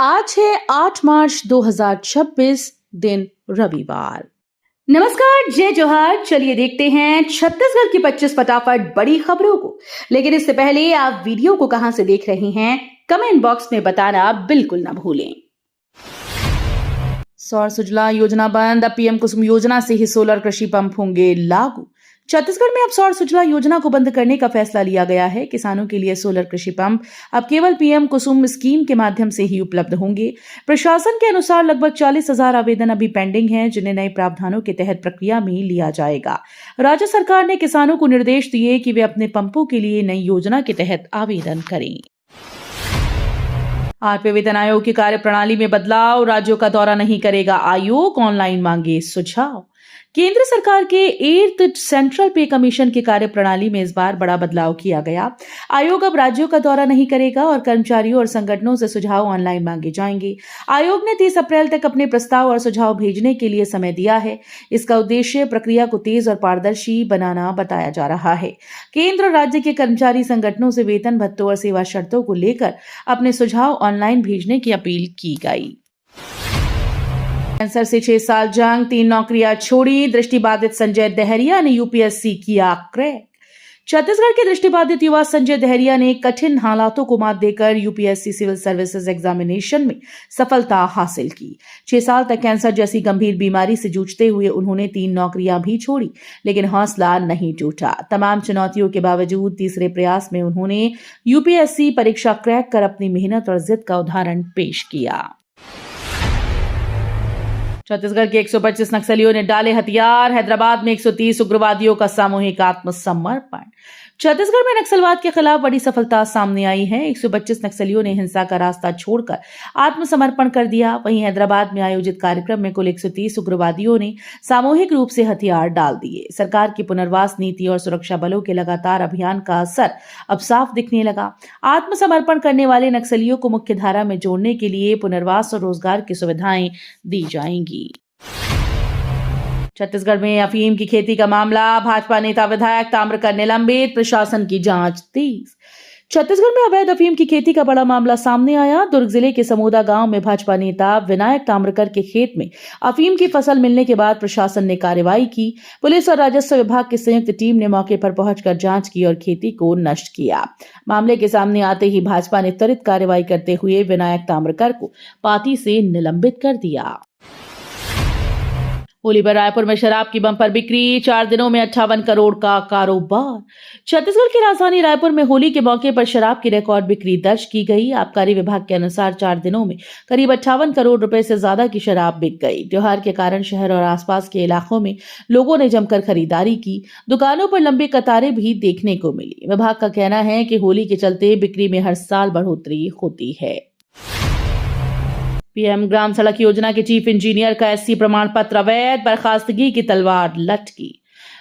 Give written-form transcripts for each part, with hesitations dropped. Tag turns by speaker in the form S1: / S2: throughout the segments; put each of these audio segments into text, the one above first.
S1: आज है 8 मार्च 2026 दिन रविवार। नमस्कार, जय जोहार। चलिए देखते हैं छत्तीसगढ़ की 25 फटाफट बड़ी खबरों को। लेकिन इससे पहले आप वीडियो को कहां से देख रहे हैं, कमेंट बॉक्स में बताना बिल्कुल ना भूलें। सौर सुजला योजना बंद, अब पीएम कुसुम योजना से ही सोलर कृषि पंप होंगे लागू। छत्तीसगढ़ में अब सौर सुजला योजना को बंद करने का फैसला लिया गया है। किसानों के लिए सोलर कृषि पंप अब केवल पीएम कुसुम स्कीम के माध्यम से ही उपलब्ध होंगे। प्रशासन के अनुसार लगभग 40,000 आवेदन अभी पेंडिंग हैं, जिन्हें नए प्रावधानों के तहत प्रक्रिया में लिया जाएगा। राज्य सरकार ने किसानों को निर्देश दिए कि वे अपने पंपों के लिए नई योजना के तहत आवेदन करें। 8वें वेतन आयोग की कार्यप्रणाली में बदलाव, राज्यों का दौरा नहीं करेगा आयोग, ऑनलाइन मांगे सुझाव। केंद्र सरकार के 8th सेंट्रल पे कमीशन की कार्यप्रणाली में इस बार बड़ा बदलाव किया गया। आयोग अब राज्यों का दौरा नहीं करेगा और कर्मचारियों और संगठनों से सुझाव ऑनलाइन मांगे जाएंगे। आयोग ने 30 अप्रैल तक अपने प्रस्ताव और सुझाव भेजने के लिए समय दिया है। इसका उद्देश्य प्रक्रिया को तेज और पारदर्शी बनाना बताया जा रहा है। केंद्र और राज्य के कर्मचारी संगठनों से वेतन भत्तों और सेवा शर्तों को लेकर अपने सुझाव ऑनलाइन भेजने की अपील की गई। कैंसर से 6 साल जंग, 3 नौकरियां छोड़ी, दृष्टिबाधित संजय दहरिया ने यूपीएससी किया क्रैक। छत्तीसगढ़ के दृष्टिबाधित युवा संजय दहरिया ने कठिन हालातों को मात देकर यूपीएससी सिविल सर्विसेज एग्जामिनेशन में सफलता हासिल की। 6 साल तक कैंसर जैसी गंभीर बीमारी से जूझते हुए उन्होंने 3 नौकरियां भी छोड़ी, लेकिन हौसला नहीं टूटा। तमाम चुनौतियों के बावजूद तीसरे प्रयास में उन्होंने यूपीएससी परीक्षा क्रैक कर अपनी मेहनत और जिद का उदाहरण पेश किया। छत्तीसगढ़ के 125 नक्सलियों ने डाले हथियार, हैदराबाद में 130 उग्रवादियों का सामूहिक आत्मसमर्पण। छत्तीसगढ़ में नक्सलवाद के खिलाफ बड़ी सफलता सामने आई है। 125 नक्सलियों ने हिंसा का रास्ता छोड़कर आत्मसमर्पण कर दिया। वहीं हैदराबाद में आयोजित कार्यक्रम में कुल 130 उग्रवादियों ने सामूहिक रूप से हथियार डाल दिए। सरकार की पुनर्वास नीति और सुरक्षा बलों के लगातार अभियान का असर अब साफ दिखने लगा। आत्मसमर्पण करने वाले नक्सलियों को मुख्य धारा में जोड़ने के लिए पुनर्वास और रोजगार की सुविधाएं दी जाएंगी। छत्तीसगढ़ में अफीम की खेती का मामला, भाजपा नेता विधायक ताम्रकर निलंबित, प्रशासन की जांच तेज। छत्तीसगढ़ में अवैध अफीम की खेती का बड़ा मामला सामने आया। दुर्ग जिले के समोदा गांव में भाजपा नेता विनायक ताम्रकर के खेत में अफीम की फसल मिलने के बाद प्रशासन ने कार्रवाई की। पुलिस और राजस्व विभाग की संयुक्त टीम ने मौके पर पहुंचकर जांच की और खेती को नष्ट किया। मामले के सामने आते ही भाजपा ने त्वरित कार्रवाई करते हुए विनायक ताम्रकर को पार्टी से निलंबित कर दिया। होली पर रायपुर में शराब की बम्पर बिक्री, 4 दिनों में 58 करोड़ का कारोबार। छत्तीसगढ़ की राजधानी रायपुर में होली के मौके पर शराब की रिकॉर्ड बिक्री दर्ज की गई। आबकारी विभाग के अनुसार 4 दिनों में करीब 58 करोड़ रुपए से ज्यादा की शराब बिक गई। त्योहार के कारण शहर और आसपास के इलाकों में लोगों ने जमकर खरीदारी की। दुकानों पर लंबी कतारें भी देखने को मिली। विभाग का कहना है कि होली के चलते बिक्री में हर साल बढ़ोतरी होती है। पीएम ग्राम सड़क योजना के चीफ इंजीनियर का एससी प्रमाण पत्र अवैध, बर्खास्तगी की तलवार लटकी।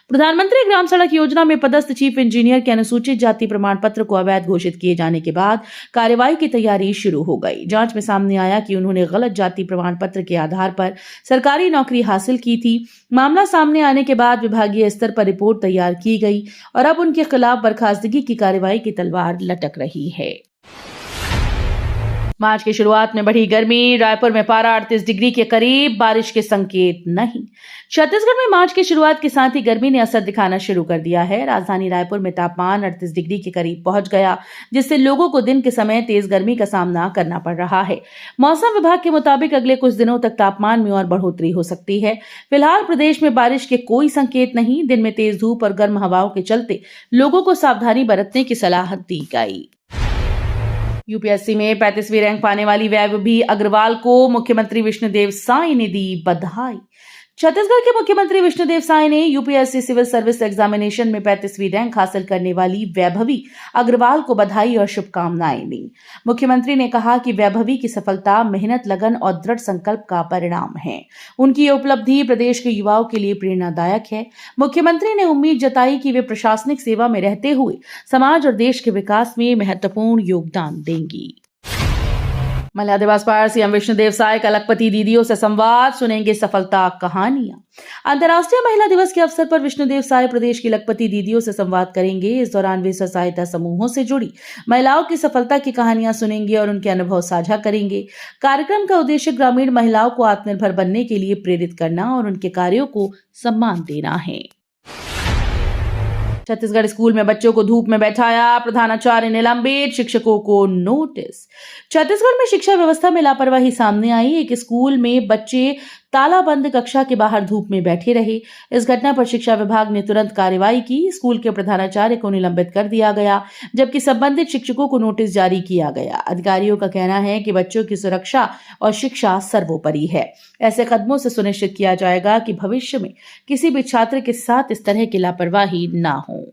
S1: प्रधानमंत्री ग्राम सड़क योजना में पदस्थ चीफ इंजीनियर के अनुसूचित जाति प्रमाण पत्र को अवैध घोषित किए जाने के बाद कार्रवाई की तैयारी शुरू हो गई। जांच में सामने आया कि उन्होंने गलत जाति प्रमाण पत्र के आधार पर सरकारी नौकरी हासिल की थी। मामला सामने आने के बाद विभागीय स्तर पर रिपोर्ट तैयार की गई और अब उनके खिलाफ बर्खास्तगी की कार्रवाई की तलवार लटक रही है। मार्च की शुरुआत में बढ़ी गर्मी, रायपुर में पारा 38 डिग्री के करीब, बारिश के संकेत नहीं। छत्तीसगढ़ में मार्च की शुरुआत के साथ ही गर्मी ने असर दिखाना शुरू कर दिया है। राजधानी रायपुर में तापमान 38 डिग्री के करीब पहुंच गया, जिससे लोगों को दिन के समय तेज गर्मी का सामना करना पड़ रहा है। मौसम विभाग के मुताबिक अगले कुछ दिनों तक तापमान में और बढ़ोतरी हो सकती है। फिलहाल प्रदेश में बारिश के कोई संकेत नहीं। दिन में तेज धूप और गर्म हवाओं के चलते लोगों को सावधानी बरतने की सलाह दी गई। यूपीएससी में 35वीं रैंक पाने वाली वैभवी अग्रवाल को मुख्यमंत्री विष्णुदेव साय ने दी बधाई। छत्तीसगढ़ के मुख्यमंत्री विष्णुदेव साय ने यूपीएससी सिविल सर्विस एग्जामिनेशन में 35वीं रैंक हासिल करने वाली वैभवी अग्रवाल को बधाई और शुभकामनाएं दी। मुख्यमंत्री ने कहा कि वैभवी की सफलता मेहनत, लगन और दृढ़ संकल्प का परिणाम है। उनकी ये उपलब्धि प्रदेश के युवाओं के लिए प्रेरणादायक है। मुख्यमंत्री ने उम्मीद जताई कि वे प्रशासनिक सेवा में रहते हुए समाज और देश के विकास में महत्वपूर्ण योगदान देंगी। महिला दिवस पर सीएम विष्णुदेव साय का लखपति दीदियों से संवाद, सुनेंगे सफलता कहानियां। अंतर्राष्ट्रीय महिला दिवस के अवसर पर विष्णुदेव साय प्रदेश की लखपति दीदियों से संवाद करेंगे। इस दौरान वे स्व सहायता समूहों से जुड़ी महिलाओं की सफलता की कहानियां सुनेंगे और उनके अनुभव साझा करेंगे। कार्यक्रम का उद्देश्य ग्रामीण महिलाओं को आत्मनिर्भर बनने के लिए प्रेरित करना और उनके कार्यों को सम्मान देना है। छत्तीसगढ़ स्कूल में बच्चों को धूप में बैठाया, प्रधानाचार्य निलंबित, शिक्षकों को नोटिस। छत्तीसगढ़ में शिक्षा व्यवस्था में लापरवाही सामने आई। एक स्कूल में बच्चे तालाबंद कक्षा के बाहर धूप में बैठे रहे। इस घटना पर शिक्षा विभाग ने तुरंत कार्रवाई की। स्कूल के प्रधानाचार्य को निलंबित कर दिया गया, जबकि संबंधित शिक्षकों को नोटिस जारी किया गया। अधिकारियों का कहना है कि बच्चों की सुरक्षा और शिक्षा सर्वोपरि है। ऐसे कदमों से सुनिश्चित किया जाएगा कि भविष्य में किसी भी छात्र के साथ इस तरह की लापरवाही ना हो।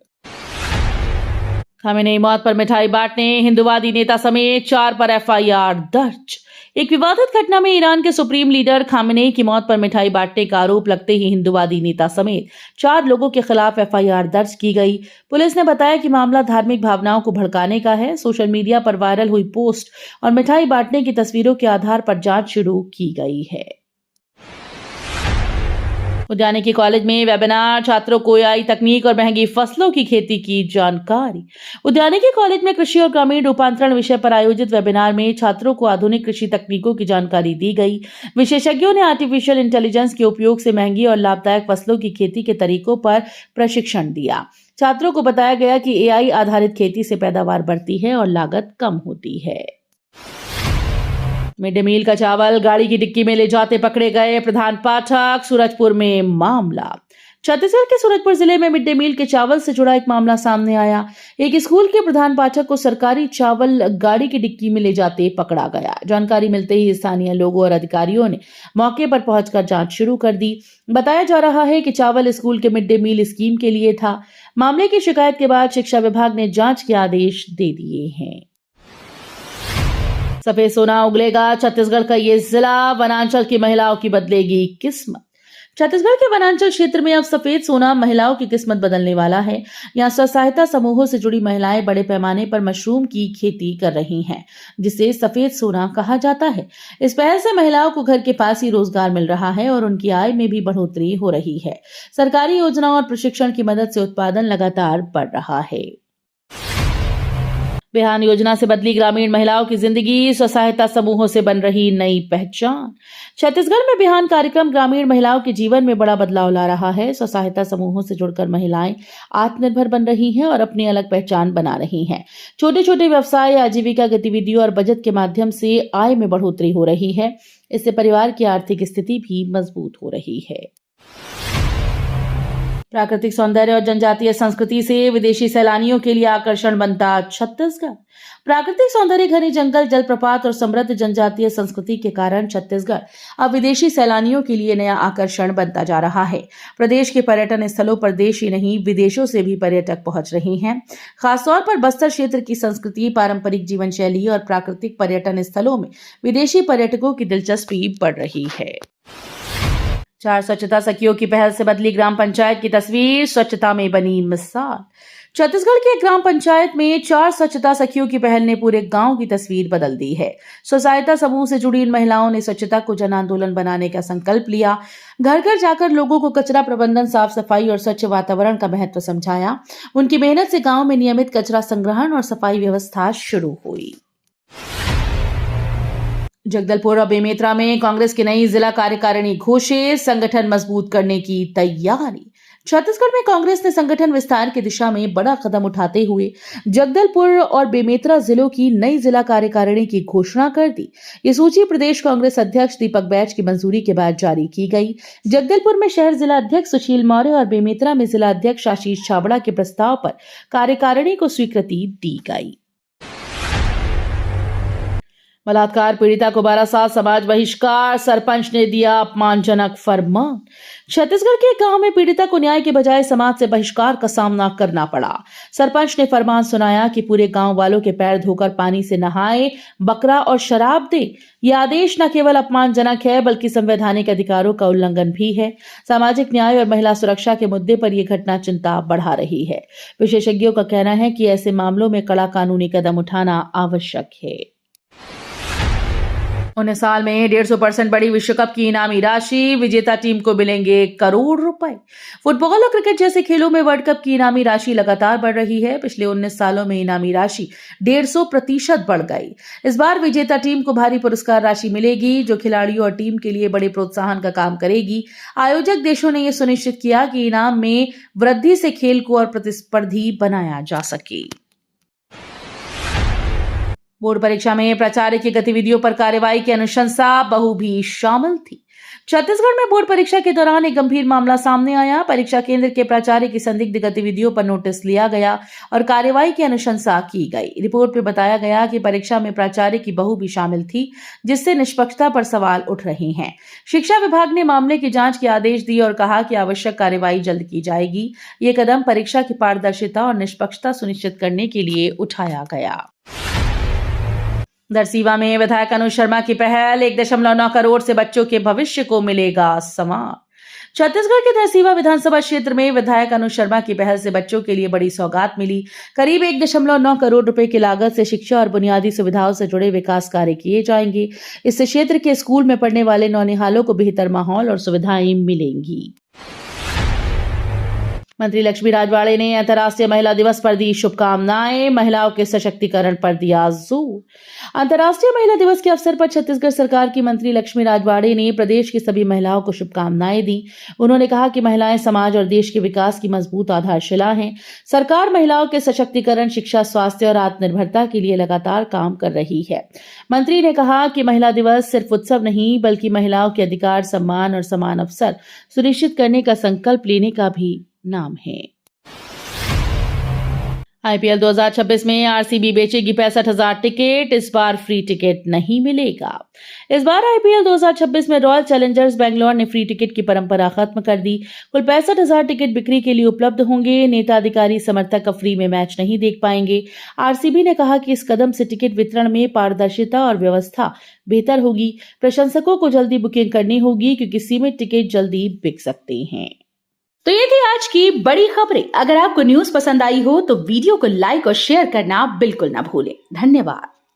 S1: खामेनेई मौत पर मिठाई बांटने, हिंदुवादी नेता समेत 4 पर एफआईआर दर्ज। एक विवादित घटना में ईरान के सुप्रीम लीडर खामेनेई की मौत पर मिठाई बांटने का आरोप लगते ही हिंदुवादी नेता समेत 4 लोगों के खिलाफ एफआईआर दर्ज की गई। पुलिस ने बताया कि मामला धार्मिक भावनाओं को भड़काने का है। सोशल मीडिया पर वायरल हुई पोस्ट और मिठाई बांटने की तस्वीरों के आधार पर जांच शुरू की गई है। उद्यानिकी कॉलेज में वेबिनार, छात्रों को एआई तकनीक और महंगी फसलों की खेती की जानकारी। उद्यानिकी कॉलेज में कृषि और ग्रामीण रूपांतरण विषय पर आयोजित वेबिनार में छात्रों को आधुनिक कृषि तकनीकों की जानकारी दी गई। विशेषज्ञों ने आर्टिफिशियल इंटेलिजेंस के उपयोग से महंगी और लाभदायक फसलों की खेती के तरीकों पर प्रशिक्षण दिया। छात्रों को बताया गया कि एआई आधारित खेती से पैदावार बढ़ती है और लागत कम होती है। मिड डे मील का चावल गाड़ी की डिक्की में ले जाते पकड़े गए प्रधान पाठक। सूरजपुर में मामला। छत्तीसगढ़ के सूरजपुर जिले में मिड डे मील के चावल से जुड़ा एक मामला सामने आया। एक स्कूल के प्रधान पाठक को सरकारी चावल गाड़ी की डिक्की में ले जाते पकड़ा गया। जानकारी मिलते ही स्थानीय लोगों और अधिकारियों ने मौके पर पहुंचकर जांच शुरू कर दी। बताया जा रहा है कि चावल स्कूल के मिड डे मील स्कीम के लिए था। मामले की शिकायत के बाद शिक्षा विभाग ने जांच के आदेश दे दिए हैं। सफेद सोना उगलेगा, छत्तीसगढ़ का ये जिला, वनांचल की महिलाओं की बदलेगी किस्मत। छत्तीसगढ़ के वनांचल क्षेत्र में अब सफेद सोना महिलाओं की किस्मत बदलने वाला है। यहाँ स्व सहायता समूहों से जुड़ी महिलाएं बड़े पैमाने पर मशरूम की खेती कर रही हैं, जिसे सफेद सोना कहा जाता है। इस पहल से महिलाओं को घर के पास ही रोजगार मिल रहा है और उनकी आय में भी बढ़ोतरी हो रही है। सरकारी योजनाओं और प्रशिक्षण की मदद से उत्पादन लगातार बढ़ रहा है। बिहान योजना से बदली ग्रामीण महिलाओं की जिंदगी, स्व सहायता समूहों से बन रही नई पहचान। छत्तीसगढ़ में बिहान कार्यक्रम ग्रामीण महिलाओं के जीवन में बड़ा बदलाव ला रहा है। स्व सहायता समूहों से जुड़कर महिलाएं आत्मनिर्भर बन रही हैं और अपनी अलग पहचान बना रही हैं। छोटे छोटे व्यवसाय, आजीविका गतिविधियों और बचत के माध्यम से आय में बढ़ोतरी हो रही है। इससे परिवार की आर्थिक स्थिति भी मजबूत हो रही है। प्राकृतिक सौंदर्य और जनजातीय संस्कृति से विदेशी सैलानियों के लिए आकर्षण बनता छत्तीसगढ़। प्राकृतिक सौंदर्य, घने जंगल, जलप्रपात और समृद्ध जनजातीय संस्कृति के कारण छत्तीसगढ़ अब विदेशी सैलानियों के लिए नया आकर्षण बनता जा रहा है। प्रदेश के पर्यटन स्थलों पर देश ही नहीं विदेशों से भी पर्यटक पहुंच रहे हैं। खासतौर पर बस्तर क्षेत्र की संस्कृति, पारंपरिक जीवन शैली और प्राकृतिक पर्यटन स्थलों में विदेशी पर्यटकों की दिलचस्पी बढ़ रही है। 4 स्वच्छता सखियों की पहल से बदली ग्राम पंचायत की तस्वीर, स्वच्छता में बनी मिसाल। छत्तीसगढ़ की एक ग्राम पंचायत में 4 स्वच्छता सखियों की पहल ने पूरे गांव की तस्वीर बदल दी है। स्व सहायता समूह से जुड़ी इन महिलाओं ने स्वच्छता को जन आंदोलन बनाने का संकल्प लिया। घर घर जाकर लोगों को कचरा प्रबंधन, साफ सफाई और स्वच्छ वातावरण का महत्व समझाया। उनकी मेहनत से गांव में नियमित कचरा संग्रहण और सफाई व्यवस्था शुरू हुई। जगदलपुर और बेमेतरा में कांग्रेस की नई जिला कार्यकारिणी घोषित, संगठन मजबूत करने की तैयारी। छत्तीसगढ़ में कांग्रेस ने संगठन विस्तार की दिशा में बड़ा कदम उठाते हुए जगदलपुर और बेमेतरा जिलों की नई जिला कार्यकारिणी की घोषणा कर दी। ये सूची प्रदेश कांग्रेस अध्यक्ष दीपक बैज की मंजूरी के बाद जारी की गई। जगदलपुर में शहर जिला अध्यक्ष सुशील मौर्य और बेमेतरा में जिला अध्यक्ष आशीष छाबड़ा के प्रस्ताव पर कार्यकारिणी को स्वीकृति दी गई। बलात्कार पीड़िता को 12 साल समाज बहिष्कार, सरपंच ने दिया अपमानजनक फरमान। छत्तीसगढ़ के एक गांव में पीड़िता को न्याय के बजाय समाज से बहिष्कार का सामना करना पड़ा। सरपंच ने फरमान सुनाया कि पूरे गांव वालों के पैर धोकर पानी से नहाए, बकरा और शराब दे। यह आदेश न केवल अपमानजनक है बल्कि संवैधानिक अधिकारों का उल्लंघन भी है। सामाजिक न्याय और महिला सुरक्षा के मुद्दे पर यह घटना चिंता बढ़ा रही है। विशेषज्ञों का कहना है कि ऐसे मामलों में कड़ा कानूनी कदम उठाना आवश्यक है। 19 साल में 150% बढ़ी विश्व कप की इनामी राशि, विजेता टीम को मिलेंगे करोड़ रुपए। फुटबॉल और क्रिकेट जैसे खेलों में वर्ल्ड कप की इनामी राशि लगातार बढ़ रही है। पिछले 19 सालों में इनामी राशि 150% बढ़ गई। इस बार विजेता टीम को भारी पुरस्कार राशि मिलेगी, जो खिलाड़ियों और टीम के लिए बड़े प्रोत्साहन का काम करेगी। आयोजक देशों ने यह सुनिश्चित किया कि इनाम में वृद्धि से खेल को और प्रतिस्पर्धी बनाया जा सके। बोर्ड परीक्षा में प्राचार्य की गतिविधियों पर कार्रवाई की अनुशंसा, बहू भी शामिल थी। छत्तीसगढ़ में बोर्ड परीक्षा के दौरान एक गंभीर मामला सामने आया। परीक्षा केंद्र के प्राचार्य की संदिग्ध गतिविधियों पर नोटिस लिया गया और कार्रवाई की अनुशंसा की गई। रिपोर्ट में बताया गया कि परीक्षा में प्राचार्य की बहू भी शामिल थी, जिससे निष्पक्षता पर सवाल उठ रहे हैं। शिक्षा विभाग ने मामले की जांच के आदेश दिए और कहा कि आवश्यक कार्रवाई जल्द की जाएगी। ये कदम परीक्षा की पारदर्शिता और निष्पक्षता सुनिश्चित करने के लिए उठाया गया। दरसीवा में विधायक अनुज शर्मा की पहल, 1.9 करोड़ से बच्चों के भविष्य को मिलेगा सम्मान। छत्तीसगढ़ के दरसीवा विधानसभा क्षेत्र में विधायक अनुज शर्मा की पहल से बच्चों के लिए बड़ी सौगात मिली। करीब 1.9 करोड़ रुपए की लागत से शिक्षा और बुनियादी सुविधाओं से जुड़े विकास कार्य किए जाएंगे। इससे क्षेत्र के स्कूल में पढ़ने वाले नौनिहालों को बेहतर माहौल और सुविधाएं मिलेंगी। मंत्री लक्ष्मी राजवाड़े ने अंतर्राष्ट्रीय महिला दिवस पर दी शुभकामनाएं, महिलाओं के सशक्तिकरण पर दिया जोर। अंतर्राष्ट्रीय महिला दिवस के अवसर पर छत्तीसगढ़ सरकार की मंत्री लक्ष्मी राजवाड़े ने प्रदेश की सभी महिलाओं को शुभकामनाएं दी। उन्होंने कहा कि महिलाएं समाज और देश के विकास की मजबूत आधारशिला हैं। सरकार महिलाओं के सशक्तिकरण, शिक्षा, स्वास्थ्य और आत्मनिर्भरता के लिए लगातार काम कर रही है। मंत्री ने कहा कि महिला दिवस सिर्फ उत्सव नहीं, बल्कि महिलाओं के अधिकार, सम्मान और समान अवसर सुनिश्चित करने का संकल्प लेने का भी नाम है। आईपीएल 2026 में आरसीबी बेचेगी 65,000 टिकट। इस बार फ्री टिकट नहीं मिलेगा। इस बार आईपीएल 2026 में रॉयल चैलेंजर्स बेंगलोर ने फ्री टिकट की परंपरा खत्म कर दी। कुल 65,000 टिकट बिक्री के लिए उपलब्ध होंगे। नेता, अधिकारी, समर्थक अब फ्री में मैच नहीं देख पाएंगे। आरसीबी ने कहा कि इस कदम से टिकट वितरण में पारदर्शिता और व्यवस्था बेहतर होगी। प्रशंसकों को जल्दी बुकिंग करनी होगी, क्योंकि सीमित टिकट जल्दी बिक सकते हैं। तो ये थी आज की बड़ी खबरें। अगर आपको न्यूज पसंद आई हो तो वीडियो को लाइक और शेयर करना बिल्कुल ना भूलें। धन्यवाद।